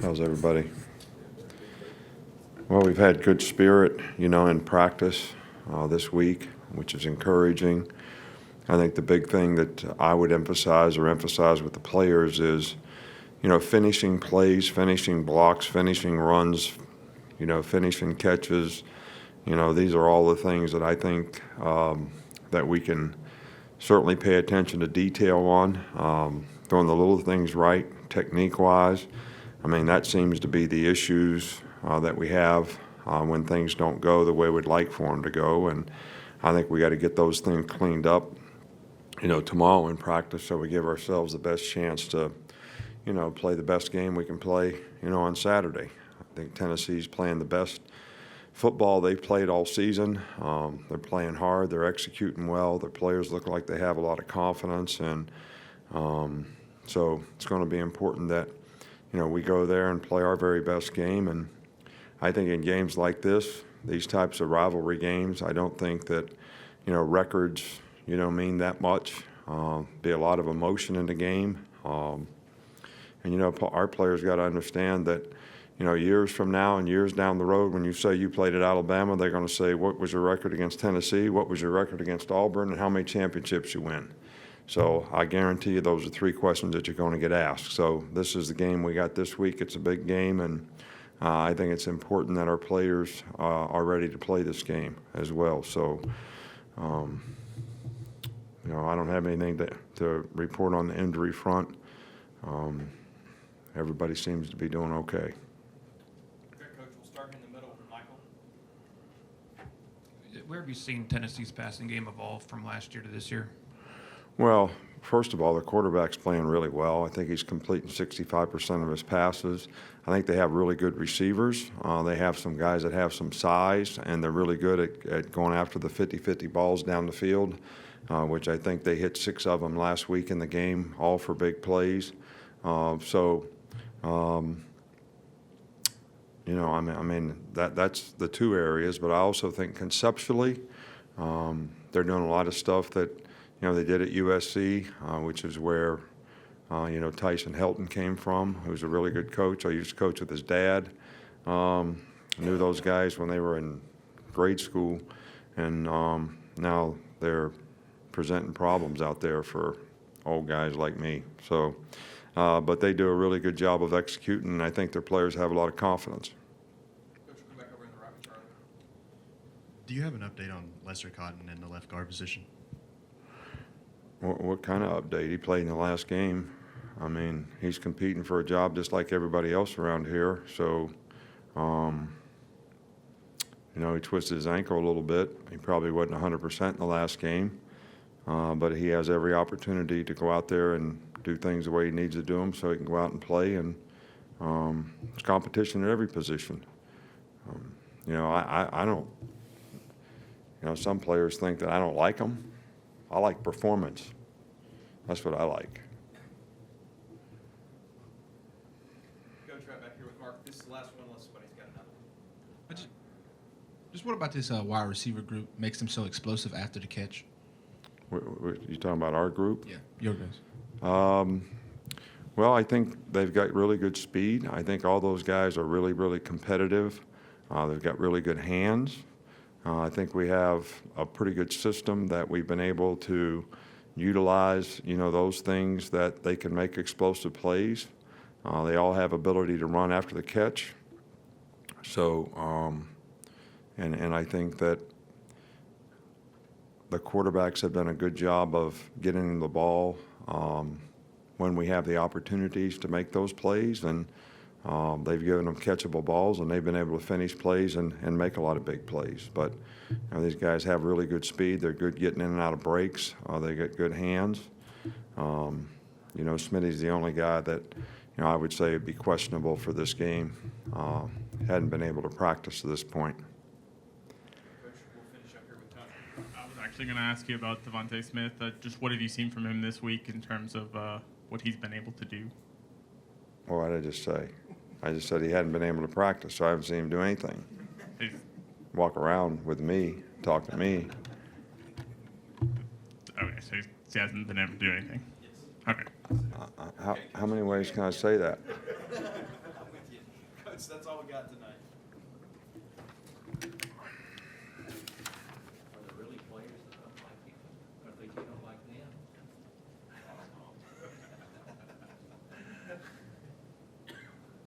How's everybody? Well, we've had good spirit, in practice this week, which is encouraging. I think the big thing that I would emphasize with the players is, finishing plays, finishing blocks, finishing runs, finishing catches. These are all the things that I think that we can certainly pay attention to detail on, doing the little things right, technique-wise. I mean, that seems to be the issues that we have when things don't go the way we'd like for them to go. And I think we got to get those things cleaned up, tomorrow in practice, so we give ourselves the best chance to, play the best game we can play, on Saturday. I think Tennessee's playing the best football they've played all season. They're playing hard. They're executing well. Their players look like they have a lot of confidence. And so it's going to be important that, we go there and play our very best game. And I think in games like this, these types of rivalry games, I don't think that, records, mean that much. Be a lot of emotion in the game. And, our players got to understand that, years from now and years down the road, when you say you played at Alabama, they're going to say, what was your record against Tennessee? What was your record against Auburn? And how many championships you win? So I guarantee you those are three questions that you're going to get asked. So this is the game we got this week. It's a big game, and I think it's important that our players are ready to play this game as well. So, I don't have anything to report on the injury front. Everybody seems to be doing okay. Okay, Coach, we'll start in the middle. Michael? Where have you seen Tennessee's passing game evolve from last year to this year? Well, first of all, the quarterback's playing really well. I think he's completing 65% of his passes. I think they have really good receivers. They have some guys that have some size, and they're really good at going after the 50-50 balls down the field, which I think they hit 6 of them last week in the game, all for big plays. That's the two areas. But I also think conceptually, they're doing a lot of stuff that they did at USC, which is where Tyson Helton came from, who's a really good coach. I used to coach with his dad. Knew those guys when they were in grade school, and now they're presenting problems out there for old guys like me. So. But they do a really good job of executing, and I think their players have a lot of confidence. Coach, come back over in the right with Charlie. Do you have an update on Lester Cotton in the left guard position? What kind of update? He played in the last game. I mean, he's competing for a job just like everybody else around here. So, he twisted his ankle a little bit. He probably wasn't 100% in the last game, but he has every opportunity to go out there and do things the way he needs to do them, so he can go out and play. And there's competition at every position. I don't. Some players think that I don't like them. I like performance. That's what I like. Coach, right back here with Mark. This is the last one, unless somebody's got another one. Just what about this wide receiver group makes them so explosive after the catch? You talking about our group? Yeah, your guys. Well, I think they've got really good speed. I think all those guys are really, really competitive. They've got really good hands. I think we have a pretty good system that we've been able to utilize, those things that they can make explosive plays. They all have ability to run after the catch. So, and I think that the quarterbacks have done a good job of getting the ball when we have the opportunities to make those plays, and they've given them catchable balls, and they've been able to finish plays and make a lot of big plays. But these guys have really good speed. They're good getting in and out of breaks. They get good hands. Smitty's the only guy that I would say would be questionable for this game. Hadn't been able to practice to this point. Coach, we'll finish up here with Tony. I was actually going to ask you about Devontae Smith. Just what have you seen from him this week in terms of what he's been able to do? Well, what did I just say? I just said he hadn't been able to practice, so I haven't seen him do anything. Walk around with me, talk to me. Okay, so he hasn't been able to do anything. Okay. How many ways can I say that? I'm with you. That's all we got tonight.